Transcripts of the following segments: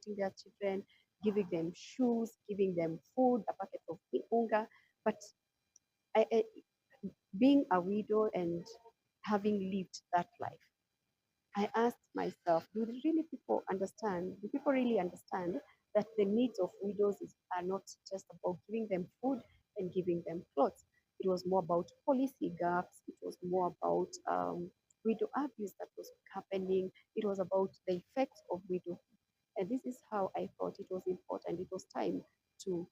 supporting their children, giving them shoes, giving them food, a packet of unga. But I, being a widow and having lived that life, I asked myself, do really people understand? Do people really understand that the needs of are not just about giving them food and giving them clothes? It was more about policy gaps. It was more about widow abuse that was happening. It was about the effects of widow. And this is how I thought it was important. It was time to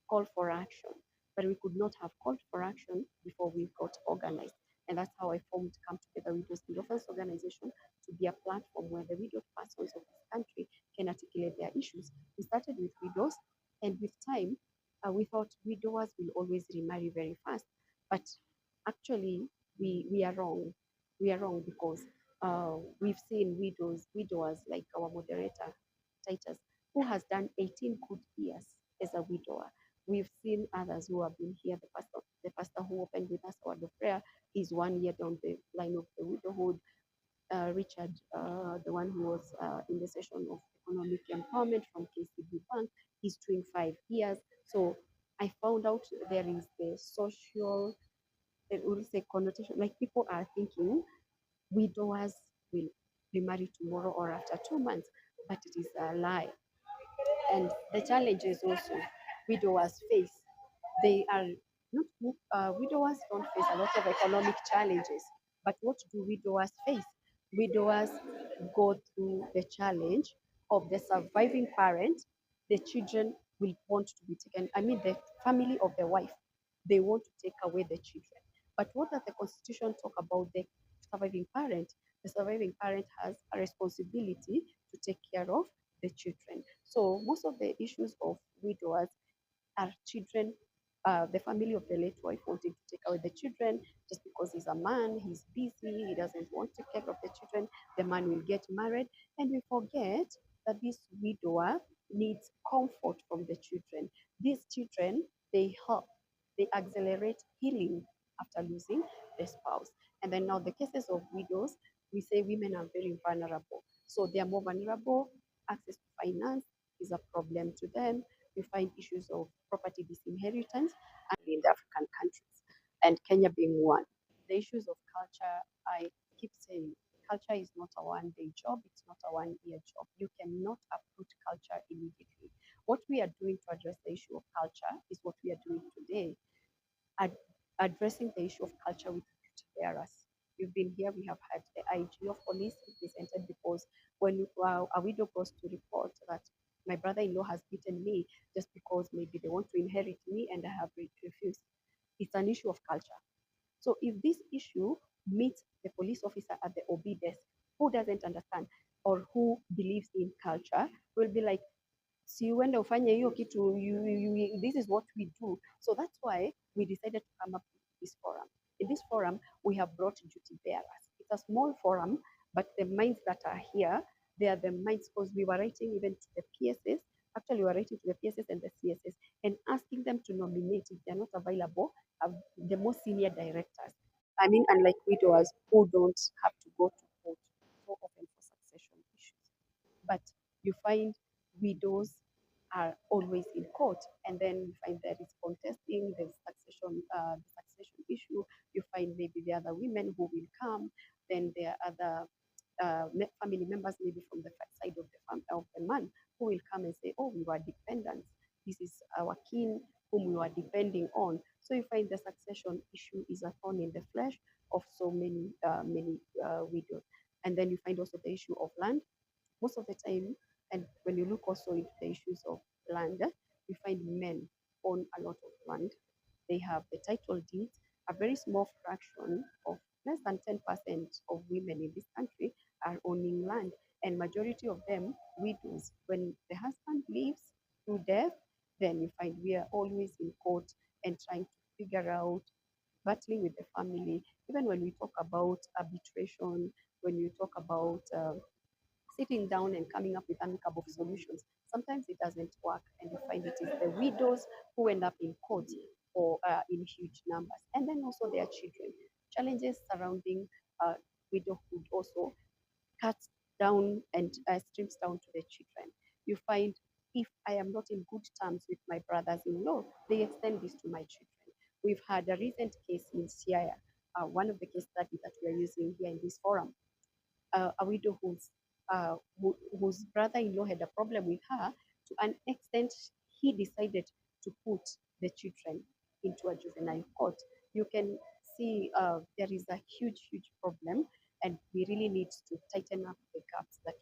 call for action. But we could not have called for action before we got organized. And that's how I formed Come Together Widows and Orphans Organization to be a platform where the widowed persons of this country can articulate their issues. We started with widows, and with time, we thought widowers will always remarry very fast. But actually, we are wrong. We are wrong because we've seen widowers like our moderator, Titus, who has done 18 good years as a widower. We've seen others who have been here. The pastor who opened with us our prayer is 1 year down the line of the widowhood. Richard, the one who was in the session of economic empowerment from KCB Bank, he's doing 5 years. So I found out there is the social, we'll say connotation, like people are thinking widowers will be married tomorrow or after 2 months, but it is a lie. And the challenges also widowers face, they are not, widowers don't face a lot of economic challenges, but what do widowers face? Widowers go through the challenge of the surviving parent. The children will want to be taken, I mean, the family of the wife, they want to take away the children. But what does the constitution talk about the surviving parent? The surviving parent has a responsibility to take care of the children. So most of the issues of widowers are children, the family of the late wife wanting to take away the children just because he's a man, he's busy, he doesn't want to take care of the children. The man will get married, and we forget that this widower needs comfort from the children. These children, they help, they accelerate healing after losing the spouse. And then now the cases of widows, we say women are very vulnerable. So they are more vulnerable. Access to finance is a problem to them. We find issues of property disinheritance in the African countries, and Kenya being one. The issues of culture, I keep saying, culture is not a one-day job, it's not a one-year job. You cannot uproot culture immediately. What we are doing to address the issue of culture is what we are doing today, addressing the issue of culture with duty bearers. You've been here, we have had the IG of police represented because when a widow goes to report that my brother-in-law has beaten me just because maybe they want to inherit me and I have refused, it's an issue of culture. So if this issue meets the police officer at the OB desk who doesn't understand or who believes in culture, will be like, si uende ufanye hiyo kitu, this is what we do. So that's why we decided to come up with this forum. In this forum, we have brought duty bearers. It's a small forum, but the minds that are here, they are the minds, because we were writing even to the PSS. Actually, we were writing to the PSS and the CSS and asking them to nominate, if they're not available, the most senior directors. I mean, unlike widowers who don't have to go to court so often for succession issues. But you find widows are always in court, and then you find there is contesting the succession issue. You find maybe the other women who will come, then there are other family members, maybe from the side of the man, who will come and say, "Oh, we were dependents. This is our kin whom we were depending on." So you find the succession issue is a thorn in the flesh of so many widows. And then you find also the issue of land. Most of the time, and when you look also into the issues of land, you find men own a lot of land. They have the title deeds. A very small fraction of less than 10% of women in this country are owning land, and majority of them widows. When the husband leaves through death, then you find we are always in court and trying to figure out, battling with the family. Even when we talk about arbitration, when you talk about sitting down and coming up with amicable solutions, sometimes it doesn't work, and you find it is the widows who end up in court or in huge numbers. And then also their children. Challenges surrounding widowhood also cuts down and strips down to the children. You find if I am not in good terms with my brothers-in-law, they extend this to my children. We've had a recent case in Siaya, one of the case studies that we are using here in this forum, a widow whose brother-in-law had a problem with her. To an extent, he decided to put the children into a juvenile court. You can see there is a huge, huge problem, and we really need to tighten up the gaps that